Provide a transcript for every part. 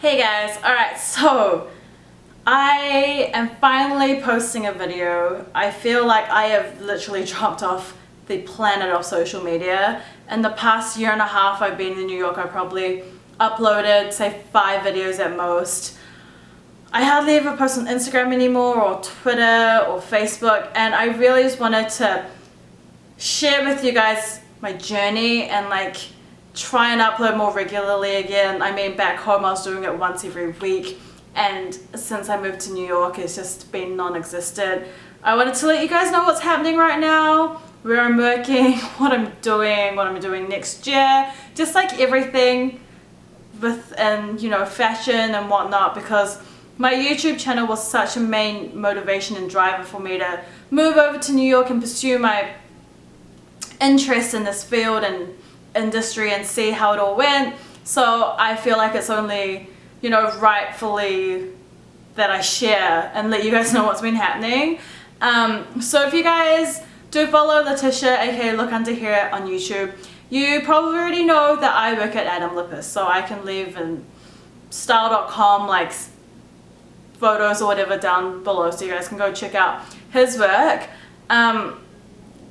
Hey guys, alright, so I am finally posting a video. I feel like I have literally dropped off the planet of social media. In the past year and a half I've been in New York, I probably uploaded, say, 5 videos at most. I hardly ever post on Instagram anymore, or Twitter, or Facebook, and I really just wanted to share with you guys my journey and try and upload more regularly again. I mean, back home I was doing it once every week, and since I moved to New York it's just been non-existent. I wanted to let you guys know what's happening right now, where I'm working, what I'm doing next year, just like everything within, fashion and whatnot, because my YouTube channel was such a main motivation and driver for me to move over to New York and pursue my interest in this field and industry and see how it all went. So I feel like it's only, rightfully that I share and let you guys know what's been happening. So if you guys do follow Letitia, aka Look Under Here on YouTube, you probably already know that I work at Adam Lippis, so I can leave in style.com photos or whatever down below so you guys can go check out his work.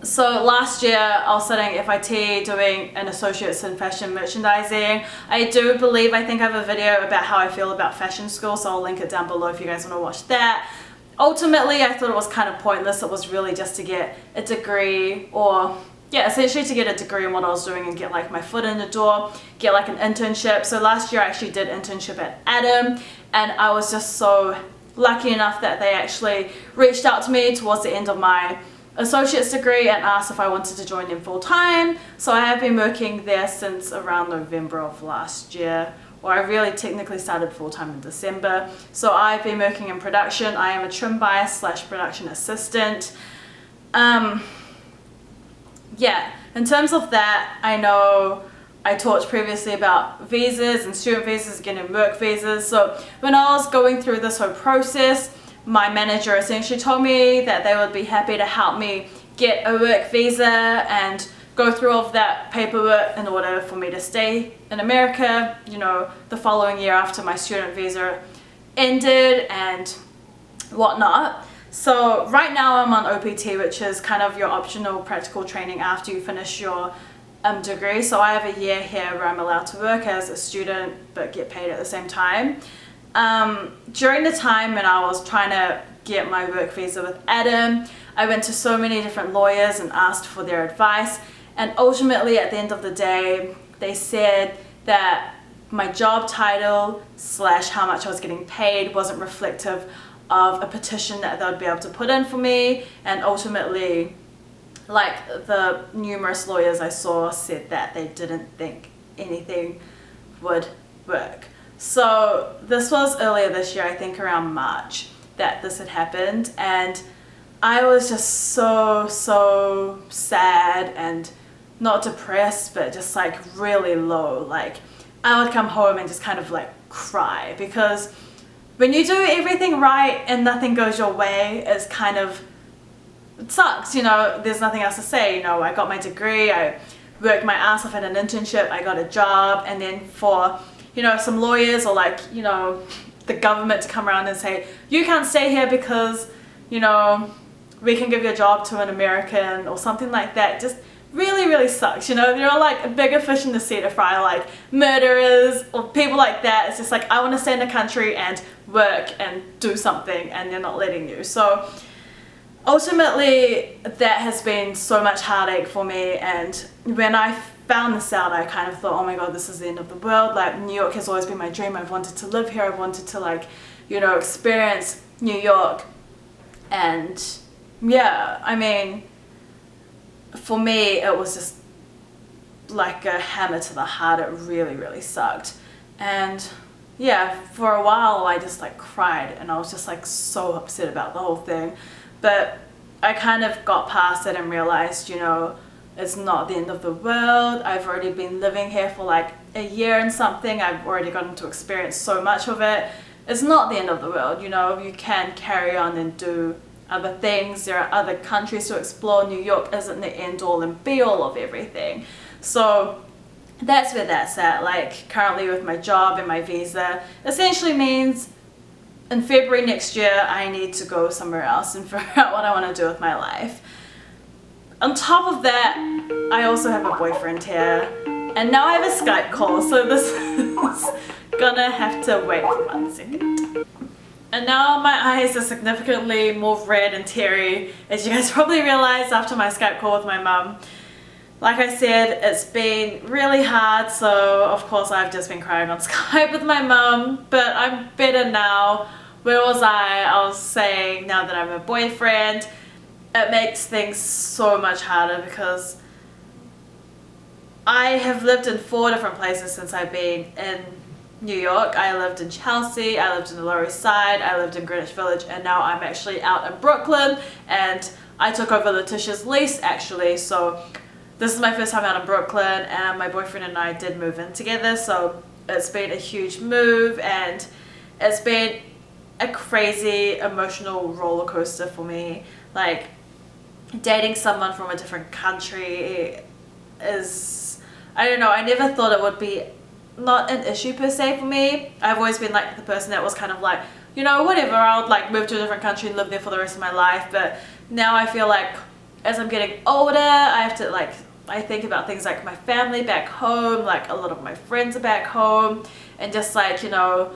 So last year I was studying FIT, doing an associates in fashion merchandising. I think I have a video about how I feel about fashion school, so I'll link it down below if you guys want to watch that. Ultimately I thought it was kind of pointless. It was really just to get a degree, or essentially to get a degree in what I was doing and get my foot in the door, get an internship. So last year I actually did internship at Adam, and I was just so lucky enough that they actually reached out to me towards the end of my associate's degree and asked if I wanted to join them full time. So I have been working there since around November of last year, or I really technically started full time in December. So I've been working in production. I am a trim buyer / production assistant. In terms of that, I know I talked previously about visas and student visas, getting work visas. So when I was going through this whole process, my manager essentially told me that they would be happy to help me get a work visa and go through all of that paperwork in order for me to stay in America, the following year after my student visa ended and whatnot. So right now I'm on OPT, which is kind of your optional practical training after you finish your degree. So I have a year here where I'm allowed to work as a student but get paid at the same time. During the time when I was trying to get my work visa with Adam, I went to so many different lawyers and asked for their advice, and ultimately at the end of the day they said that my job title / how much I was getting paid wasn't reflective of a petition that they would be able to put in for me, and ultimately the numerous lawyers I saw said that they didn't think anything would work. So this was earlier this year, I think around March, that this had happened, and I was just so sad, and not depressed but just really low. I would come home and just kind of cry, because when you do everything right and nothing goes your way, it sucks, there's nothing else to say. I got my degree, I worked my ass off at an internship, I got a job, and then for some lawyers or the government to come around and say, you can't stay here because, we can give you a job to an American or something like that, just really sucks. They're bigger fish in the sea to fry, murderers or people like that. It's just I want to stay in the country and work and do something, and they're not letting you. So ultimately that has been so much heartache for me, and when I found this out I kind of thought, oh my god, this is the end of the world. New York has always been my dream. I've wanted to live here. I've wanted to experience New York. And I mean, for me it was just like a hammer to the heart. It really sucked. And for a while I just cried, and I was just so upset about the whole thing. But I kind of got past it and realized, it's not the end of the world. I've already been living here for a year and something. I've already gotten to experience so much of it. It's not the end of the world. You can carry on and do other things. There are other countries to explore. New York isn't the end all and be all of everything. So that's where that's at. Like currently with my job and my visa, essentially means in February next year I need to go somewhere else and figure out what I want to do with my life. On top of that, I also have a boyfriend here, and now I have a Skype call, so this is gonna have to wait for 1 second. And now my eyes are significantly more red and teary, as you guys probably realized after my Skype call with my mum. Like I said, it's been really hard, so of course I've just been crying on Skype with my mum, but I'm better now. Where was I? I was saying now that I'm a boyfriend, it makes things so much harder because I have lived in 4 different places since I've been in New York. I lived in Chelsea, I lived in the Lower East Side, I lived in Greenwich Village, and now I'm actually out in Brooklyn, and I took over Letitia's lease actually, so this is my first time out in Brooklyn, and my boyfriend and I did move in together, so it's been a huge move, and it's been a crazy emotional roller coaster for me. Like, dating someone from a different country is, I don't know, I never thought it would be not an issue per se for me. I've always been like the person that was kind of like, you know, whatever, I'll like move to a different country and live there for the rest of my life. But now I feel like as I'm getting older, I have to like, I think about things like my family back home, like a lot of my friends are back home, and just like, you know,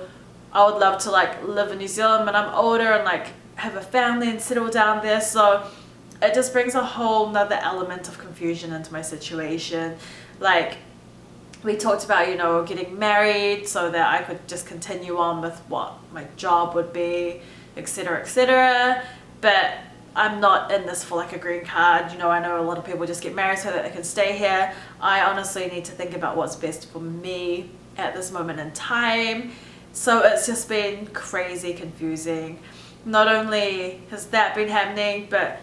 I would love to like live in New Zealand when I'm older and like have a family and settle down there. So it just brings a whole nother element of confusion into my situation. Like, we talked about, you know, getting married so that I could just continue on with what my job would be, etc, etc. But I'm not in this for like a green card. You know, I know a lot of people just get married so that they can stay here. I honestly need to think about what's best for me at this moment in time. So it's just been crazy confusing. Not only has that been happening, but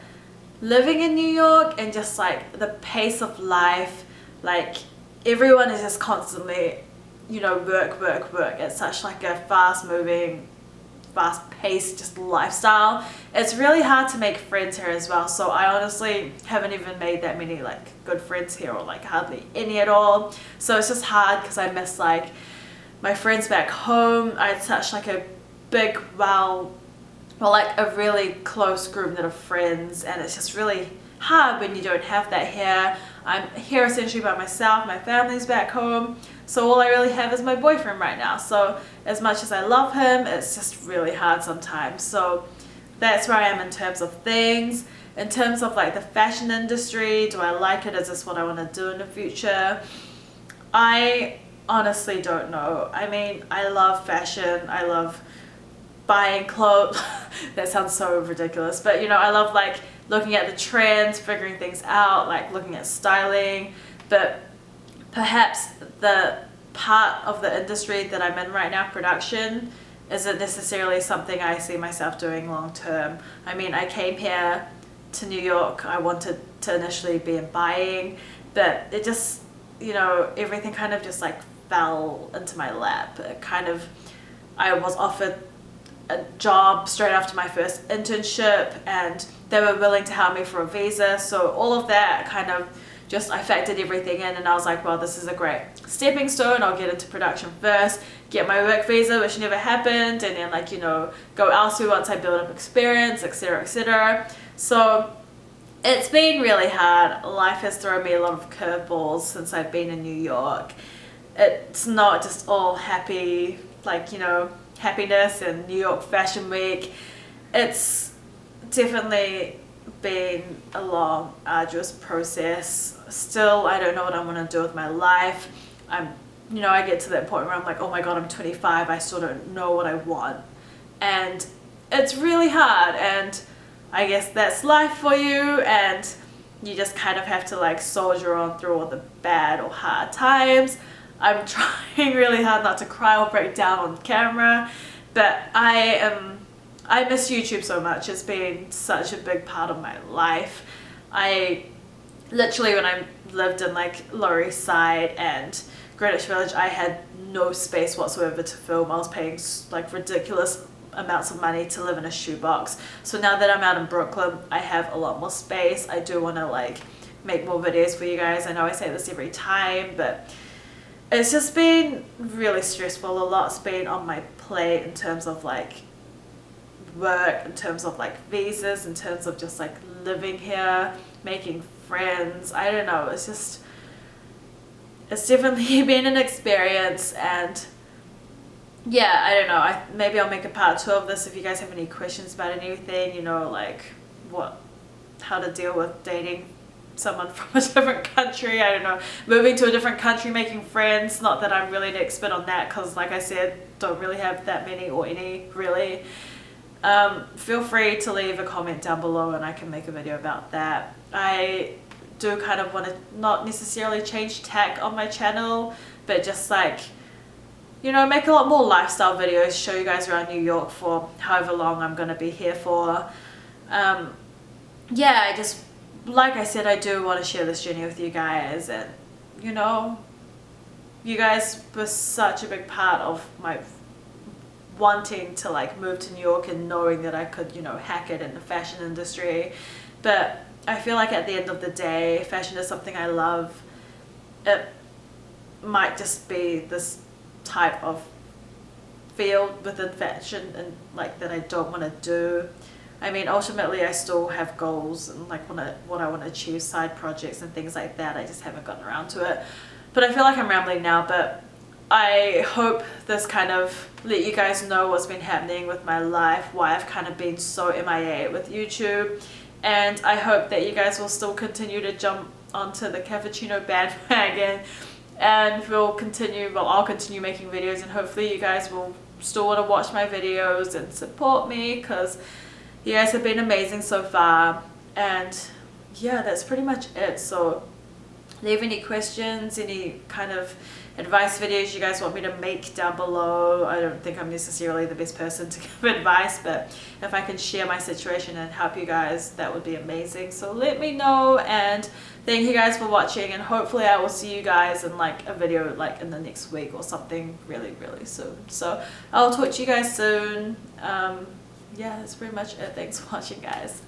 living in New York and just like the pace of life, like everyone is just constantly, you know, work. It's such like a fast moving, fast paced just lifestyle. It's really hard to make friends here as well. So I honestly haven't even made that many like good friends here, or like hardly any at all. So it's just hard because I miss like my friends back home. I had such like a big, like a really close group of friends, and it's just really hard when you don't have that here. I'm here essentially by myself, my family's back home, so all I really have is my boyfriend right now. So as much as I love him, it's just really hard sometimes. So that's where I am in terms of things. In terms of like the fashion industry, do I like it? Is this what I want to do in the future? I honestly don't know. I mean, I love fashion, I love buying clothes. That sounds so ridiculous, but you know, I love like looking at the trends, figuring things out, like looking at styling. But perhaps the part of the industry that I'm in right now, production, isn't necessarily something I see myself doing long term. I mean, I came here to New York, I wanted to initially be in buying, but it just, you know, everything kind of just like fell into my lap. It kind of, I was offered a job straight after my first internship, and they were willing to help me for a visa, so all of that kind of just, I factored everything in, and I was like, well, this is a great stepping stone. I'll get into production first, get my work visa, which never happened, and then like, you know, go elsewhere once I build up experience, etc, etc. So it's been really hard. Life has thrown me a lot of curveballs since I've been in New York. It's not just all happy, like, you know, happiness and New York Fashion Week. It's definitely been a long, arduous process. Still, I don't know what I want to do with my life. You know, I get to that point where I'm like, oh my god, I'm 25, I still don't know what I want. And it's really hard, and I guess that's life for you, and you just kind of have to like soldier on through all the bad or hard times. I'm trying really hard not to cry or break down on camera, but I miss YouTube so much. It's been such a big part of my life. I literally, when I lived in like Lower East Side and Greenwich Village, I had no space whatsoever to film. I was paying like ridiculous amounts of money to live in a shoebox. So now that I'm out in Brooklyn, I have a lot more space. I do want to like make more videos for you guys. I know I say this every time, but it's just been really stressful. A lot's been on my plate in terms of like work, in terms of like visas, in terms of just like living here, making friends. I don't know, it's definitely been an experience. And yeah, I don't know, maybe I'll make a part 2 of this if you guys have any questions about anything, you know, like how to deal with dating someone from a different country. I don't know, moving to a different country, making friends. Not that I'm really an expert on that, because like I said, don't really have that many or any really. Feel free to leave a comment down below and I can make a video about that. I do kind of want to not necessarily change tack on my channel, but just like, you know, make a lot more lifestyle videos, show you guys around New York for however long I'm going to be here for. Yeah, I just, like I said, I do want to share this journey with you guys. And you know, you guys were such a big part of my wanting to like move to New York and knowing that I could, you know, hack it in the fashion industry. But I feel like at the end of the day, fashion is something I love. It might just be this type of field within fashion and like that I don't want to do. I mean, ultimately I still have goals and like what I want to achieve, side projects and things like that. I just haven't gotten around to it. But I feel like I'm rambling now, but I hope this kind of let you guys know what's been happening with my life, why I've kind of been so MIA with YouTube. And I hope that you guys will still continue to jump onto the Caffaccino bandwagon, and I'll continue making videos, and hopefully you guys will still want to watch my videos and support me, because you guys have been amazing so far. And yeah, that's pretty much it. So leave any questions, any kind of advice videos you guys want me to make down below. I don't think I'm necessarily the best person to give advice, but if I can share my situation and help you guys, that would be amazing. So let me know, and thank you guys for watching, and hopefully I will see you guys in like a video like in the next week or something really soon. So I'll talk to you guys soon. Yeah, that's pretty much it. Thanks for watching, guys.